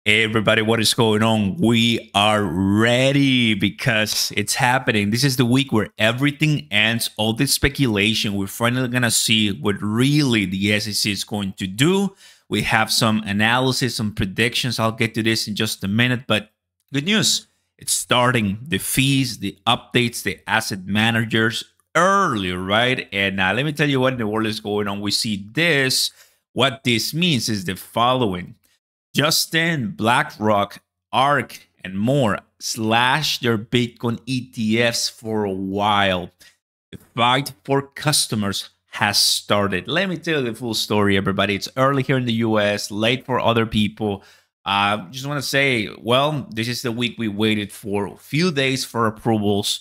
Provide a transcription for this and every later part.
Hey everybody, what is going on? We are ready because it's happening. This is the week where everything ends, all this speculation. We're finally going to see what really the SEC is going to do. We have some analysis, some predictions. I'll get to this in just a minute, but good news. It's starting. The fees, the updates, the asset managers earlier, right? And let me tell you what in the world is going on. We see this. What this means is the following. Justin, BlackRock, ARK, and more slashed their Bitcoin ETFs for a while. The fight for customers has started. Let me tell you the full story, everybody. It's early here in the US, late for other people. Just want to say, well, this is the week we waited for. A few days for approvals.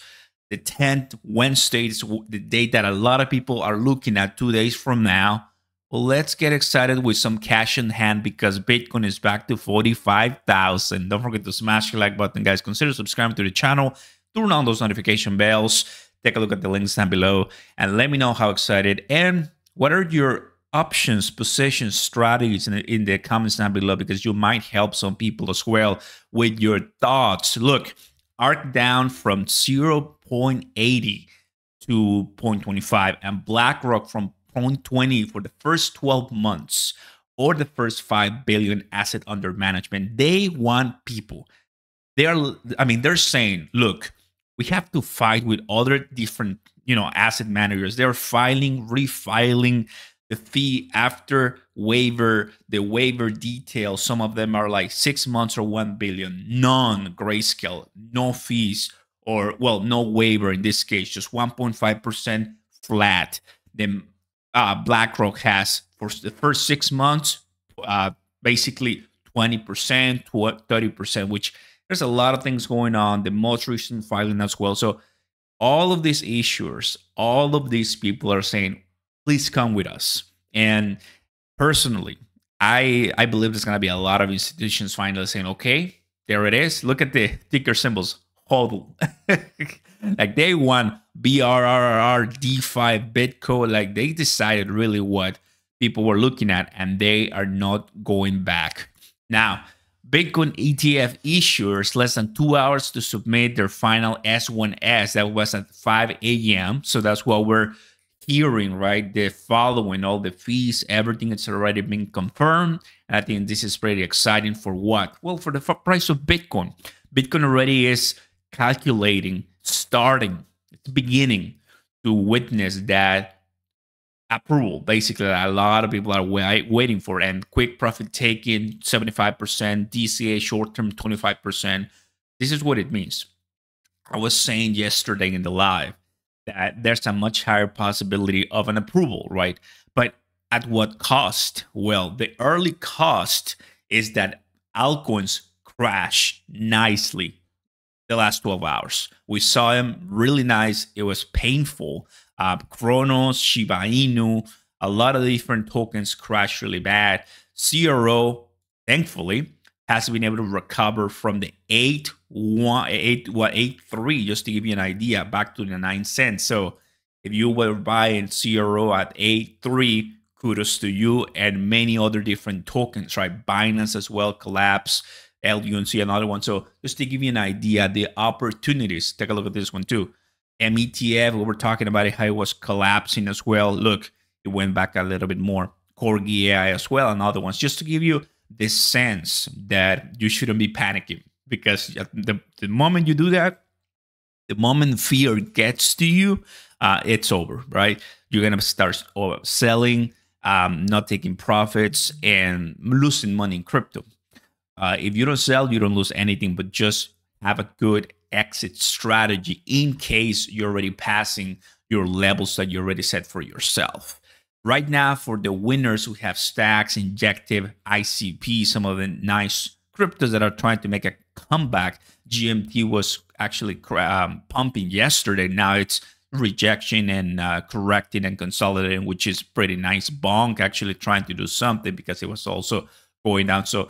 The 10th Wednesday is the date that a lot of people are looking at 2 days from now. Well, let's get excited with some cash in hand because Bitcoin is back to 45,000. Don't forget to smash the like button, guys. Consider subscribing to the channel. Turn on those notification bells. Take a look at the links down below and let me know how excited and what are your options, positions, strategies in the comments down below because you might help some people as well with your thoughts. Look, ARK down from 0.80 to 0.25 and BlackRock from 0.20 for the first 12 months or the first 5 billion asset under management. They want people. They're saying, look, we have to fight with other different, asset managers. They're refiling the fee after waiver, the waiver details. Some of them are like 6 months or 1 billion, non-grayscale, no fees, or no waiver in this case, just 1.5% flat. Then BlackRock has for the first 6 months, basically 20% to 30%, which there's a lot of things going on. The most recent filing as well. So all of these issuers, all of these people are saying, please come with us. And personally, I believe there's going to be a lot of institutions finally saying, okay, there it is. Look at the ticker symbols. HODL. Like they want BRRR, DeFi, Bitcoin. Like they decided really what people were looking at and they are not going back. Now, Bitcoin ETF issuers less than 2 hours to submit their final S1S. That was at 5 a.m. So that's what we're hearing, right? The following, all the fees, everything it's already been confirmed. And I think this is pretty exciting for what? Well, for the price of Bitcoin. Bitcoin already is calculating, starting, it's beginning to witness that approval, basically, that a lot of people are waiting for. And quick profit taking, 75%, DCA short-term, 25%. This is what it means. I was saying yesterday in the live that there's a much higher possibility of an approval, right? But at what cost? Well, the early cost is that altcoins crash nicely the last 12 hours. We saw him really nice. It was painful. Cronos, Shiba Inu, a lot of different tokens crashed really bad. CRO, thankfully, has been able to recover from the 8.3, just to give you an idea, back to the 9 cents. So if you were buying CRO at 8.3, kudos to you and many other different tokens, right? Binance as well, collapse. LUNC, another one. So just to give you an idea, the opportunities, take a look at this one too. METF, we were talking about it, how it was collapsing as well. Look, it went back a little bit more. Corgi AI as well, and other ones. Just to give you this sense that you shouldn't be panicking because the moment you do that, the moment fear gets to you, it's over, right? You're going to start selling, not taking profits, and losing money in crypto. If you don't sell, you don't lose anything, but just have a good exit strategy in case you're already passing your levels that you already set for yourself. Right now, for the winners, we have Stacks, Injective, ICP, some of the nice cryptos that are trying to make a comeback. GMT was actually pumping yesterday. Now it's rejection and correcting and consolidating, which is pretty nice. Bonk actually trying to do something because it was also going down. So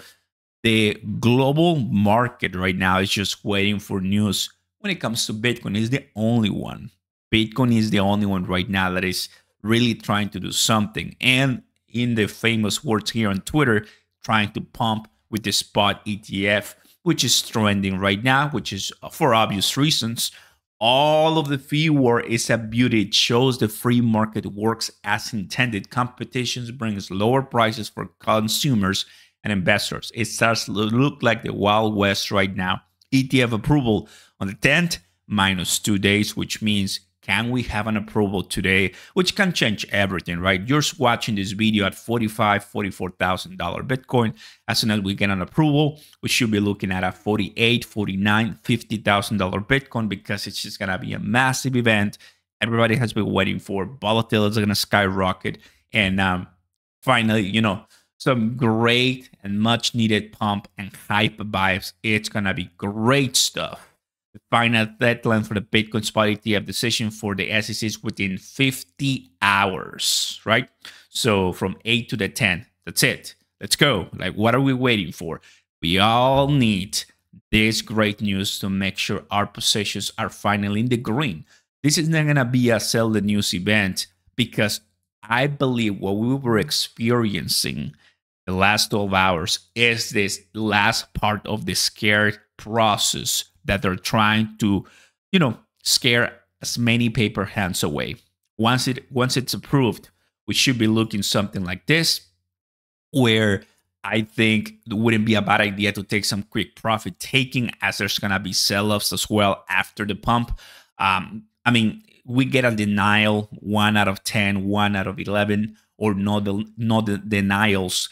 the global market right now is just waiting for news. When it comes to Bitcoin, is the only one. Bitcoin is the only one right now that is really trying to do something. And in the famous words here on Twitter, trying to pump with the spot ETF, which is trending right now, which is for obvious reasons. All of the fee war is a beauty. It shows the free market works as intended. Competition brings lower prices for consumers and investors. It starts to look like the Wild West right now. ETF approval on the 10th, -2 days, which means can we have an approval today, which can change everything, right? You're watching this video at $45,000, $44,000 Bitcoin. As soon as we get an approval, we should be looking at a $48,000, $49,000, $50,000 Bitcoin, because it's just going to be a massive event. Everybody has been waiting for. Volatility is going to skyrocket. And finally, some great and much needed pump and hype vibes. It's going to be great stuff. The final deadline for the Bitcoin spot ETF decision for the SEC is within 50 hours, right? So from 8 to the 10th, that's it. Let's go. Like, what are we waiting for? We all need this great news to make sure our positions are finally in the green. This is not going to be a sell the news event, because I believe what we were experiencing the last 12 hours is this last part of the scared process that they're trying to, scare as many paper hands away. Once it's approved, we should be looking something like this, where I think it wouldn't be a bad idea to take some quick profit taking, as there's gonna be sell-offs as well after the pump. We get a denial 1 out of 10, 1 out of 11, or no denials.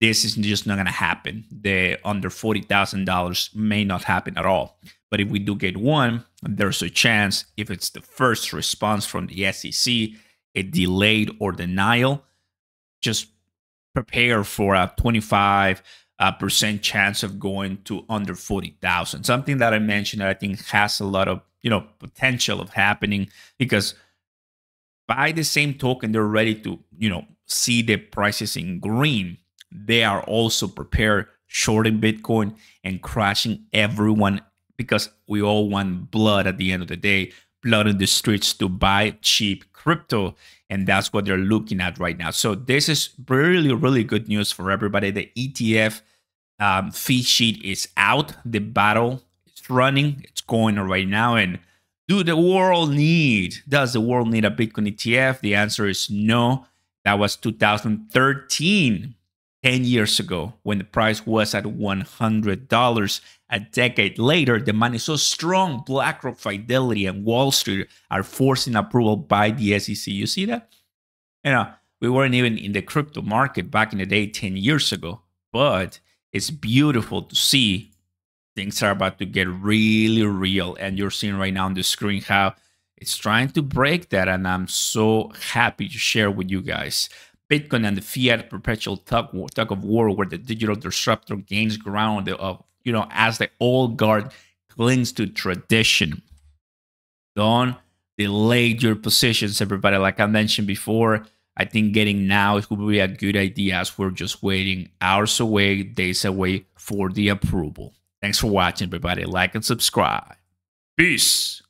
This is just not going to happen. The under $40,000 may not happen at all. But if we do get one, there's a chance, if it's the first response from the SEC, a delayed or denial, just prepare for a 25% chance of going to under 40,000. Something that I mentioned that I think has a lot of potential of happening, because by the same token, they're ready to see the prices in green. They are also prepared shorting Bitcoin and crashing everyone, because we all want blood at the end of the day, blood in the streets to buy cheap crypto. And that's what they're looking at right now. So this is really, really good news for everybody. The ETF fee sheet is out. The battle is running. It's going on right now. And does the world need a Bitcoin ETF? The answer is no. That was 2013. 10 years ago, when the price was at $100. A decade later, demand is so strong, BlackRock, Fidelity, and Wall Street are forcing approval by the SEC. You see that? We weren't even in the crypto market back in the day 10 years ago, but it's beautiful to see things are about to get really real. And you're seeing right now on the screen how it's trying to break that. And I'm so happy to share with you guys. Bitcoin and the fiat perpetual tug of war, where the digital disruptor gains ground as the old guard clings to tradition. Don't delay your positions, everybody. Like I mentioned before, I think getting now is going to be a good idea, as we're just waiting hours away, days away for the approval. Thanks for watching, everybody. Like and subscribe. Peace.